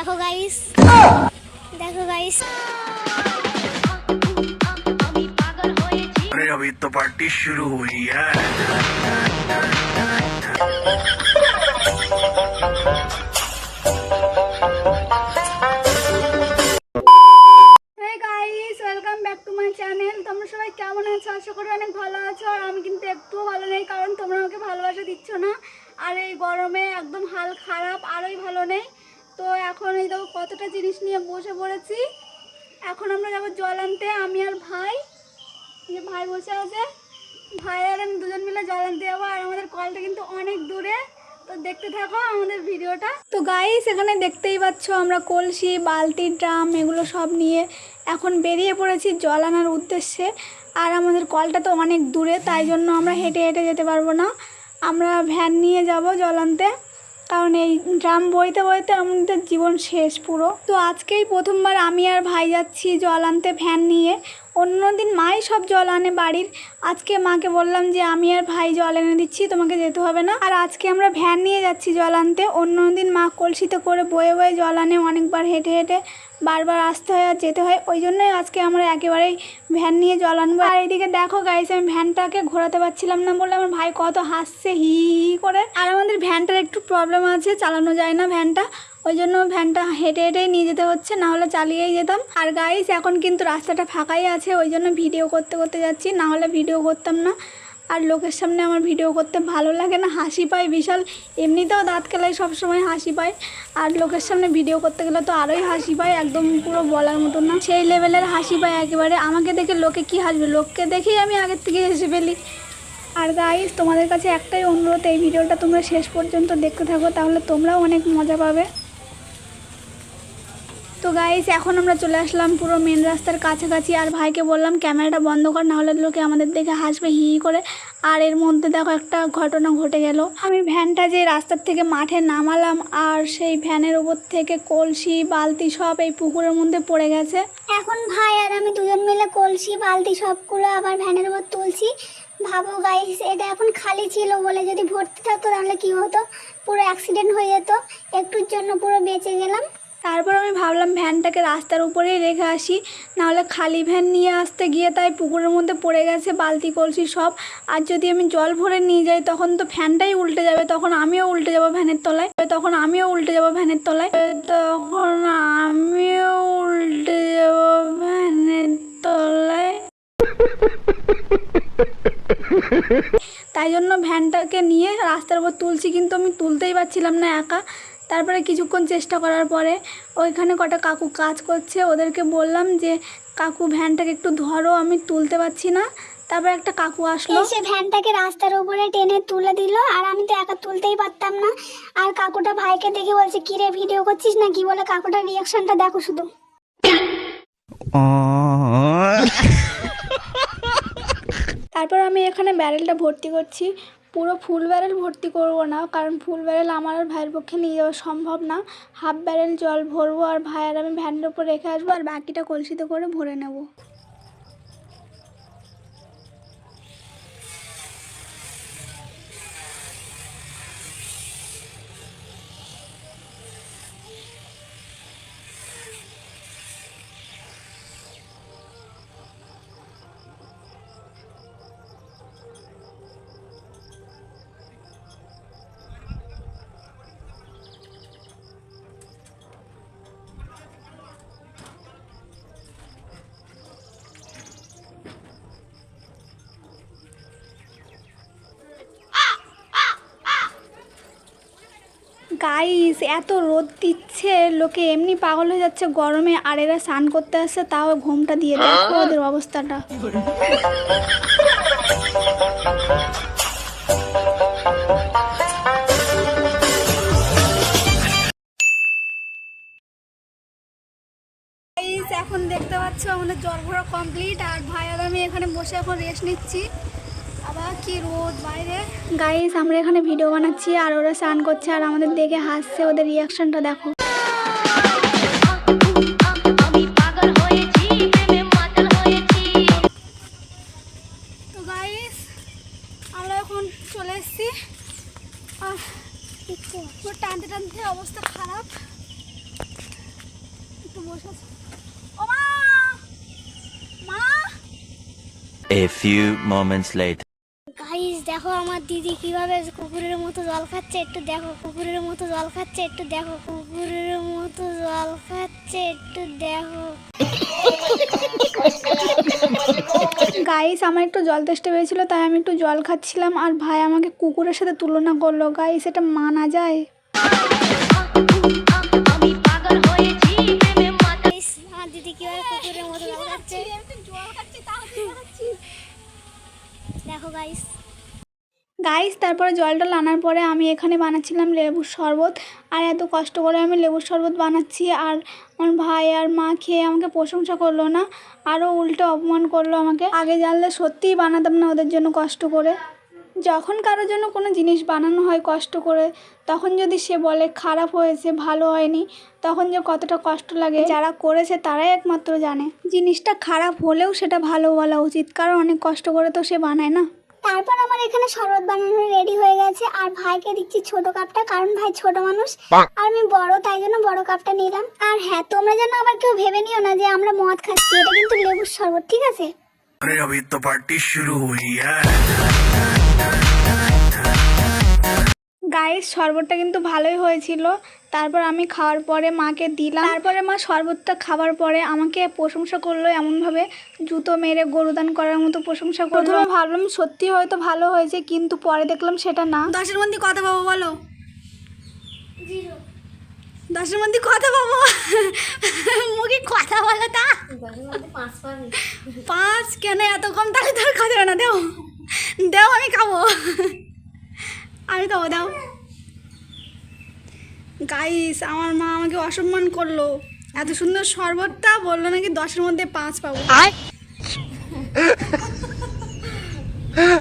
देखो गाइस, देखो गाइस। अरे अभी तो पार्टी शुरू हुई है। Welcome back to my channel. তোমরা সবাই কেমন আছো? আশা করি অনেক ভালো আছো। আর আমি কিন্তু একটুও ভালো নেই, কারণ তোমরা আমাকে ভালোবাসা দিচ্ছ না। আর এই গরমে একদম হাল খারাপ, আরোই ভালো নেই। তো এখন এই দেখো কতটা জিনিস নিয়ে বসে পড়েছি। এখন আমরা যাবো জল আনতে, আমি আর ভাই। যে ভাই বসে আছে, ভাই আর আমি দুজন মিলে জল আনতে যাবো। আর আমাদের কলটা কিন্তু অনেক দূরে, তো দেখতে থাকো আমাদের ভিডিওটা। তো গাইস, এখানে দেখতেই পাচ্ছ আমরা কলসি, বালতি, ড্রাম এগুলো সব নিয়ে এখন বেরিয়ে পড়েছি জল আনার উদ্দেশ্যে। আর আমাদের কলটা তো অনেক দূরে, তাই জন্য আমরা হেঁটে হেঁটে যেতে পারবো না। আমরা ভ্যান নিয়ে যাব জল আনতে, কারণ এই ড্রাম বইতে বইতে আমাদের জীবন শেষ পুরো। তো আজকেই প্রথমবার আমি আর ভাই যাচ্ছি জল আনতে ভ্যান নিয়ে। অন্যদিন মাই সব জল আনে বাড়ির। আজকে মাকে বললাম যে আমি আর ভাই জল এনে দিচ্ছি, তোমাকে যেতে হবে না। আর আজকে আমরা ভ্যান নিয়ে যাচ্ছি জল আনতে। অন্যদিন মা কলসিতে করে বয়ে বয়ে জল আনে, অনেকবার হেঁটে হেঁটে বারবার আসতে হয় আর যেতে হয়। ওই জন্যই আজকে আমরা একেবারেই ভ্যান নিয়ে জল আনবো। আর এইদিকে দেখো গাইস, আমি ভ্যানটাকে ঘোরাতে পারছিলাম না বলে আমার ভাই কত হাসছে হি হি করে। আর আমাদের ভ্যানটার একটু প্রবলেম আছে, চালানো যায় না ভ্যানটা। ওই জন্য ভ্যানটা হেঁটে হেঁটেই নিয়ে যেতে হচ্ছে, না হলে চালিয়েই যেতাম। আর গাইস, এখন কিন্তু রাস্তাটা ফাঁকাই আছে, ওই জন্য ভিডিও করতে করতে যাচ্ছি, না হলে ভিডিও করতাম না। আর লোকের সামনে আমার ভিডিও করতে ভালো লাগে না, হাসি পায় বিশাল। এমনিতেও দাঁত কেলায় সবসময় হাসি পায়, আর লোকের সামনে ভিডিও করতে গেলে তো আরোই হাসি পায়, একদম পুরো বলার মতো না, সেই লেভেলের হাসি পায় একেবারে। আমাকে দেখে লোকে কি হাসবে, লোককে দেখেই আমি আগের থেকে হেসে ফেলি। আর গাইস, তোমাদের কাছে একটাই অনুরোধ, এই ভিডিওটা তোমরা শেষ পর্যন্ত দেখতে থাকো, তাহলে তোমরাও অনেক মজা পাবে। তো গাইস, এখন আমরা চলে আসলাম পুরো মেন রাস্তার কাছাকাছি। আর ভাইকে বললাম ক্যামেরাটা বন্ধ কর, না হলে লোকে আমাদের দেখে হাসবে হি হি করে। আর এর মধ্যে দেখো একটা ঘটনা ঘটে গেল। আমি ভ্যানটা যে রাস্তার থেকে মাঠে নামালাম, আর সেই ভ্যানের উপর থেকে কলসি বালতি সব এই পুকুরের মধ্যে পড়ে গেছে। এখন ভাই আর আমি দুজন মিলে কলসি বালতি সবগুলো আবার ভ্যানের উপর তুলছি। ভাবো গাইস, এটা এখন খালি ছিল বলে, যদি ভর্তি থাকতো তাহলে কি হতো, পুরো অ্যাক্সিডেন্ট হয়ে যেত। একটুর জন্য পুরো বেঁচে গেলাম। তারপর আমি ভাবলাম ভ্যানটাকে রাস্তার উপরেই রেখে আসি, নাহলে খালি ভ্যান নিয়ে আসতে গিয়ে তাই পুকুরের মধ্যে পড়ে গেছে বালতি কলসি সব। আর যদি আমি জল ভরে নিয়ে যাই তখন তো ফ্যানটাই উল্টে যাবে, তখন আমিও উল্টে যাবো ভ্যানের তলায়, তখন আমিও উল্টে যাবো ভ্যানের তলায়। তাই জন্য ভ্যানটাকে নিয়ে রাস্তার উপর তুলছি, কিন্তু আমি তুলতেই পারছিলাম না একা। তারপরে কিছুক্ষণ চেষ্টা করার পরে ওইখানে কটা কাকু কাজ করছে, ওদেরকে বললাম যে কাকু ভ্যানটাকে একটু ধরো, আমি তুলতে পারছি না। তারপর একটা কাকু আসলো, এসে ভ্যানটাকে রাস্তার উপরে টেনে তুলে দিল। আর আমি তো একা তুলতেই পারতাম না। আর কাকুটা ভাইকে দেখে বলছে, কিরে ভিডিও করছিস না কি? বলে কাকুটার রিয়াকশনটা দেখো শুধু। তারপর আমি এখানে ব্যারেলটা ভর্তি করছি। পুরো ফুল ব্যারেল ভর্তি করব না, কারণ ফুল ব্যারেল আমার আর ভাইয়ের পক্ষে নিয়ে যাওয়া সম্ভব না। হাফ ব্যারেল জল ভরবো, আর ভাই আর আমি ভ্যানের উপর রেখে আসবো, আর বাকিটা কলসিতে করে ভরে নেব। গাইস, এত রোদ দিচ্ছে, লোকে এমনি পাগল হয়ে যাচ্ছে গরমে। আর এরা স্নান করতে আসছে, তাও ঘুমটা দিয়ে, দেখো ওদের অবস্থাটা। গাইস, এখন দেখতে পাচ্ছ আমাদের জল ভরা কমপ্লিট। আর ভাই আর আমি এখানে বসে এখন রেস্ট নিচ্ছি। আবার কি রোদ বাইরে। গাইস, আমরা এখানে ভিডিও বানাচ্ছি আর ওরা স্নান করছে, আর আমাদের দেখে হাসছে, ওদের রিয়াকশনটা দেখো। তো গাইস, আমরা এখন চলে এসেছি। আর টানতে টানতে অবস্থা খারাপ। বসে আছে। ও মা, মা। A few moments later. Guys দেখো আমার দিদি কিভাবে কুকুরের মতো জল খাচ্ছে, একটু দেখো কুকুরের মতো জল খাচ্ছে, একটু দেখো কুকুরের মতো জল খাচ্ছে, একটু দেখো। গাইস আমার একটু জল তেষ্টা পেয়েছিল, তাই আমি একটু জল খাচ্ছিলাম, আর ভাই আমাকে কুকুরের সাথে তুলনা করলো। গাইস এটা মানা যায়? গাইস আমার দিদি কিভাবে কুকুরের মতো জল খাচ্ছে দেখো গাইস। গাইস তারপরে জলটা আনার পরে আমি এখানে বানাচ্ছিলাম লেবুর শরবত, আর এত কষ্ট করে আমি লেবুর শরবত বানাচ্ছি, আর আমার ভাই আর মা খেয়ে আমাকে প্রশংসা করলো না, আরও উল্টো অপমান করলো আমাকে। আগে জানলে সত্যিই বানাতাম না ওদের জন্য কষ্ট করে। যখন কারোর জন্য কোনো জিনিস বানানো হয় কষ্ট করে, তখন যদি সে বলে খারাপ হয়েছে, ভালো হয়নি, তখন যে কতটা কষ্ট লাগে যারা করেছে তারাই একমাত্র জানে। জিনিসটা খারাপ হলেও সেটা ভালো বলা উচিত, কারণ অনেক কষ্ট করে তো সে বানায় না। তারপর আমার এখানে শরবত বানানো রেডি হয়ে গেছে, আর ভাইকে দিচ্ছি ছোট কাপটা, কারণ ভাই ছোট মানুষ আর আমি বড়, তাই জন্য বড় কাপটা নিলাম। আর হ্যাঁ, তোমরা যেন আবার কেউ ভেবে নিও না যে আমরা মদ খাচ্ছি, এটা কিন্তু লেবুর শরবত, ঠিক আছে? अरे अभी तो पार्टी शुरू हुई है। গাইস শরবতটা কিন্তু ভালোই হয়েছিল। তারপর আমি খাওয়ার পরে মাকে দিলাম। তারপরে মা শরবতটা খাওয়ার পরে আমাকে প্রশংসা করলো এমনভাবে, জুতো মেরে গরুদান করার মতো প্রশংসা করলো। প্রথমে ভাবলাম সত্যি হয়তো ভালো হয়েছে, কিন্তু পরে দেখলাম সেটা না। 10-এর মধ্যে কত পাবো বলো? 10-এর মধ্যে কত পাবো? মুখে কথা বলো তা। 5 কেন এত কম? তাহলে তোর খাবে না, দেও দেও, আমি খাবো, আমি খাবো, দাও। গাইস আমার মা আমাকে অসম্মান করলো, এত সুন্দর শরবতটা বললো নাকি 10-এর মধ্যে 5 পাবো।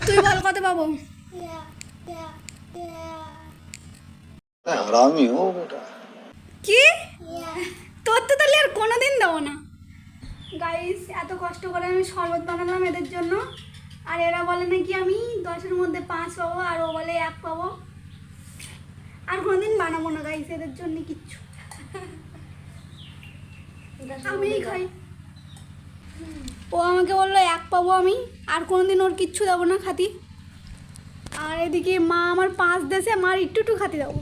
তুই বল কত পাবো? हरामी हो बेटा। কি? তোর তো তাহলে আর কোনোদিন দেবো না। গাইস এত কষ্ট করে আমি শরবত বানালাম এদের জন্য, আর এরা বলে নাকি আমি 10-এর মধ্যে 5 পাবো, আর ও বলে 1 পাবো। আর কোনোদিন বানাবো না গাইস এদের জন্য কিচ্ছু, আমিই খাই। ও আমাকে বললো 1 পাবো আমি, আর কোনোদিন ওর কিচ্ছু দেবো না খাতি। আর এদিকে মা আমার 5 দেশে, মার একটু একটু খাতি দেবো।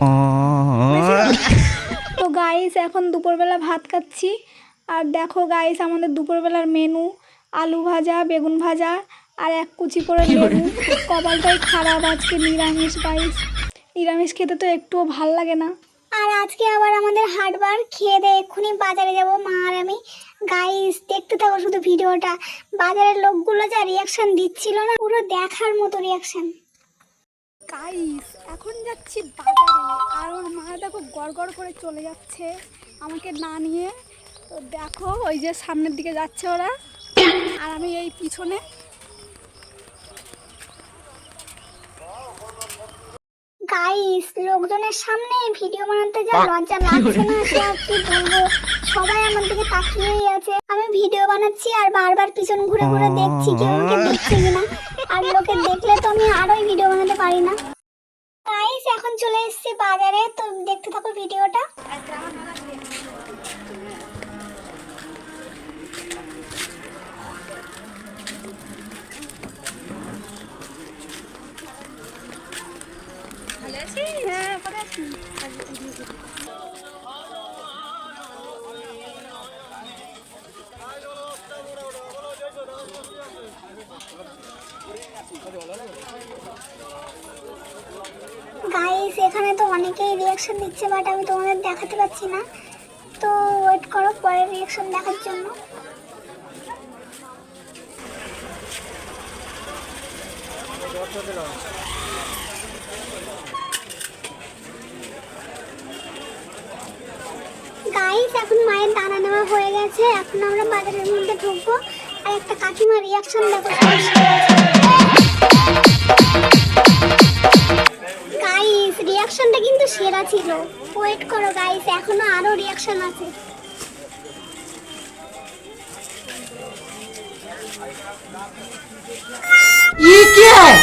তো গাইস এখন দুপুরবেলা ভাত খাচ্ছি, আর দেখো গাইস আমাদের দুপুরবেলার মেনু আলু ভাজা, বেগুন ভাজা, আর 1 কুচি করে লেবু। কপালটাই খারাপ, আজকে নিরামিষ। গাইস নিরামিষ খেতে তো একটুও ভাল লাগে না। আর আজকে আবার আমাদের হাটবার, খেয়ে দিয়ে এক্ষুনি বাজারে যাব মা আর আমি। গাইস দেখতে থাকো শুধু ভিডিওটা, বাজারের লোকগুলো যা রিয়াকশন দিচ্ছিল না, পুরো দেখার মতো রিয়াকশন। গাইস এখন যাচ্ছি বাজারে, আর ওর মা দেখো গড় করে চলে যাচ্ছে আমাকে না নিয়ে। তো দেখো ওই যে সামনের দিকে যাচ্ছে ওরা, আর আমি এই পিছনে। গাইস লোকজনের সামনে ভিডিও বানাতে যা লজ্জা লাগছে না, সে আর কি বলবো। সবাই আমার দিকে তাকিয়েই আছে, আমি ভিডিও বানাচ্ছি আর বারবার পিছন ঘুরে ঘুরে দেখছি কেউ আমাকে দেখছে কিনা, আর লোকে দেখলে তো আমি আরোই ভিডিও বানাতে পারি না। গাইস এখন চলে এসেছি বাজারে, তো দেখতে থাকো ভিডিওটা। হ্যাঁ পরে আসি। গাইস এখানে তো অনেকেই রিয়াকশন দিচ্ছে, বাট আমি তোমাদের দেখাতে পাচ্ছি না, তো ওয়েট করো পরের রিয়াকশন দেখার জন্য। গাইস এখন মায়ের দানা নেওয়া হয়ে গেছে, এখন আমরা বাজারের মধ্যে ঢুকবো, আর একটা কাকিমা রিয়াকশন দেখো। গাইস রিয়াকশনটা কিন্তু সেরা ছিল, ওয়েট করো গাইস, এখনো আরো রিয়াকশন আছে। ये क्या है?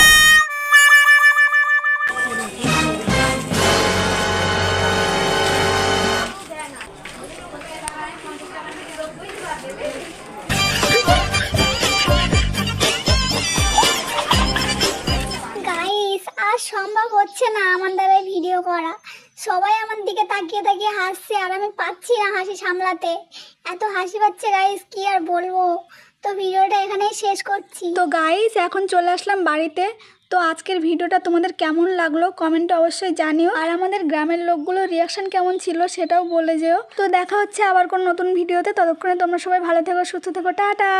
আর সম্ভব হচ্ছে না আমার দ্বারা ভিডিও করা। সবাই আমার দিকে তাকিয়ে তাকিয়ে হাসছে আর আমি পাচ্ছি না হাসি সামলাতে। এত হাসি পাচ্ছে গাইস, কি আর বলবো। তো ভিডিওটা এখানেই শেষ করছি। তো গাইস এখন চলে আসলাম বাড়িতে। তো আজকের ভিডিওটা তোমাদের কেমন লাগলো কমেন্টে অবশ্যই জানিও, আর আমাদের গ্রামের লোকগুলোর রিয়াকশন কেমন ছিল সেটাও বলে যেও। তো দেখা হচ্ছে আবার কোন নতুন ভিডিওতে। ততক্ষণে তোমরা সবাই ভালো থেকো, সুস্থ থেকো, টাটা।